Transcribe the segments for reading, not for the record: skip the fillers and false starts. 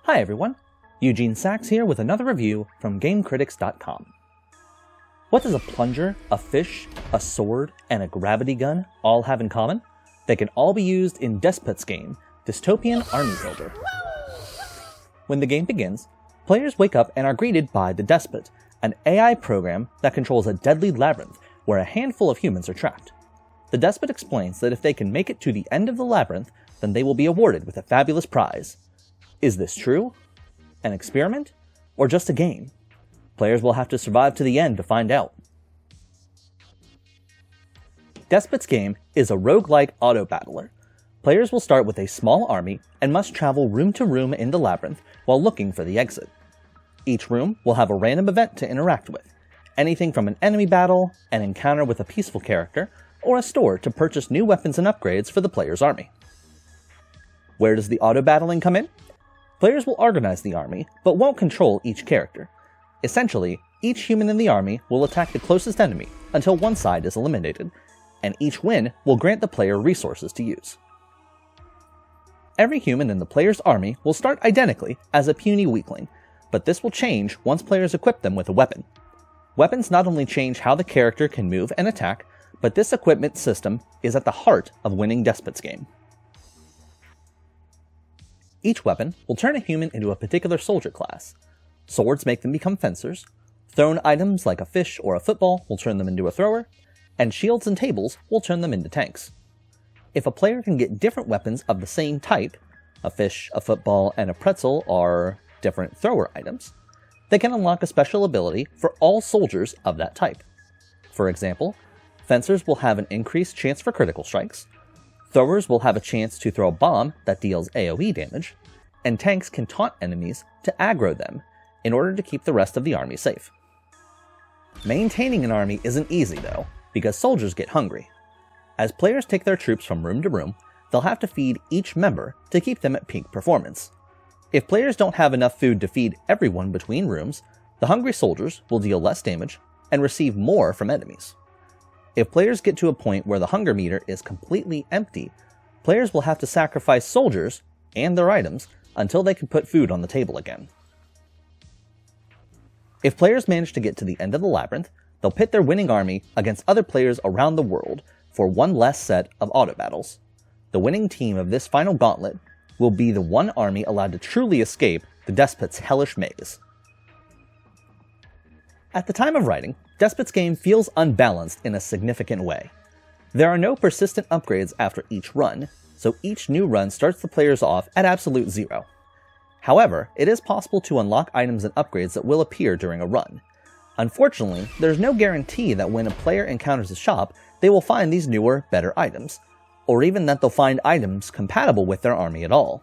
Hi everyone, Eugene Sachs here with another review from GameCritics.com. What does a plunger, a fish, a sword, and a gravity gun all have in common? They can all be used in Despot's game, Dystopian Army Builder. When the game begins, players wake up and are greeted by the Despot, an AI program that controls a deadly labyrinth where a handful of humans are trapped. The Despot explains that if they can make it to the end of the labyrinth, then they will be awarded with a fabulous prize. Is this true? An experiment? Or just a game? Players will have to survive to the end to find out. Despot's game is a roguelike auto-battler. Players will start with a small army and must travel room to room in the labyrinth while looking for the exit. Each room will have a random event to interact with, anything from an enemy battle, an encounter with a peaceful character, or a store to purchase new weapons and upgrades for the player's army. Where does the auto-battling come in? Players will organize the army, but won't control each character. Essentially, each human in the army will attack the closest enemy until one side is eliminated, and each win will grant the player resources to use. Every human in the player's army will start identically as a puny weakling, but this will change once players equip them with a weapon. Weapons not only change how the character can move and attack, but this equipment system is at the heart of winning Despot's game. Each weapon will turn a human into a particular soldier class. Swords make them become fencers, thrown items like a fish or a football will turn them into a thrower, and shields and tables will turn them into tanks. If a player can get different weapons of the same type, a fish, a football, and a pretzel are different thrower items, they can unlock a special ability for all soldiers of that type. For example, fencers will have an increased chance for critical strikes, throwers will have a chance to throw a bomb that deals AoE damage, and tanks can taunt enemies to aggro them in order to keep the rest of the army safe. Maintaining an army isn't easy though, because soldiers get hungry. As players take their troops from room to room, they'll have to feed each member to keep them at peak performance. If players don't have enough food to feed everyone between rooms, the hungry soldiers will deal less damage and receive more from enemies. If players get to a point where the hunger meter is completely empty, players will have to sacrifice soldiers and their items until they can put food on the table again. If players manage to get to the end of the labyrinth, they'll pit their winning army against other players around the world for one less set of auto battles. The winning team of this final gauntlet will be the one army allowed to truly escape the Despot's hellish maze. At the time of writing, Despot's game feels unbalanced in a significant way. There are no persistent upgrades after each run, so each new run starts the players off at absolute zero. However, it is possible to unlock items and upgrades that will appear during a run. Unfortunately, there's no guarantee that when a player encounters a shop, they will find these newer, better items, or even that they'll find items compatible with their army at all.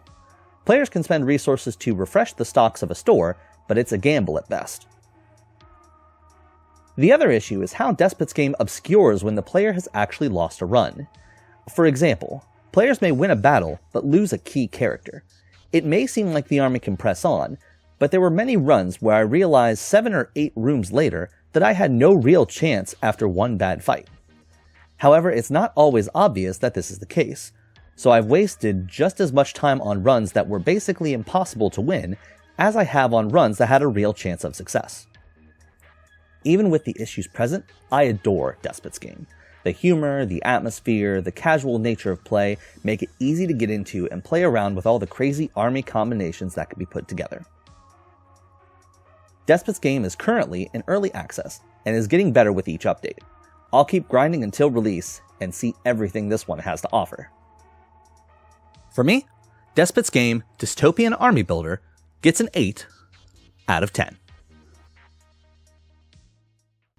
Players can spend resources to refresh the stocks of a store, but it's a gamble at best. The other issue is how Despot's game obscures when the player has actually lost a run. For example, players may win a battle but lose a key character. It may seem like the army can press on, but there were many runs where I realized 7 or 8 rooms later that I had no real chance after one bad fight. However, it's not always obvious that this is the case, so I've wasted just as much time on runs that were basically impossible to win as I have on runs that had a real chance of success. Even with the issues present, I adore Despot's game. The humor, the atmosphere, the casual nature of play make it easy to get into and play around with all the crazy army combinations that can be put together. Despot's game is currently in early access and is getting better with each update. I'll keep grinding until release and see everything this one has to offer. For me, Despot's game, Dystopian Army Builder, gets an 8 out of 10.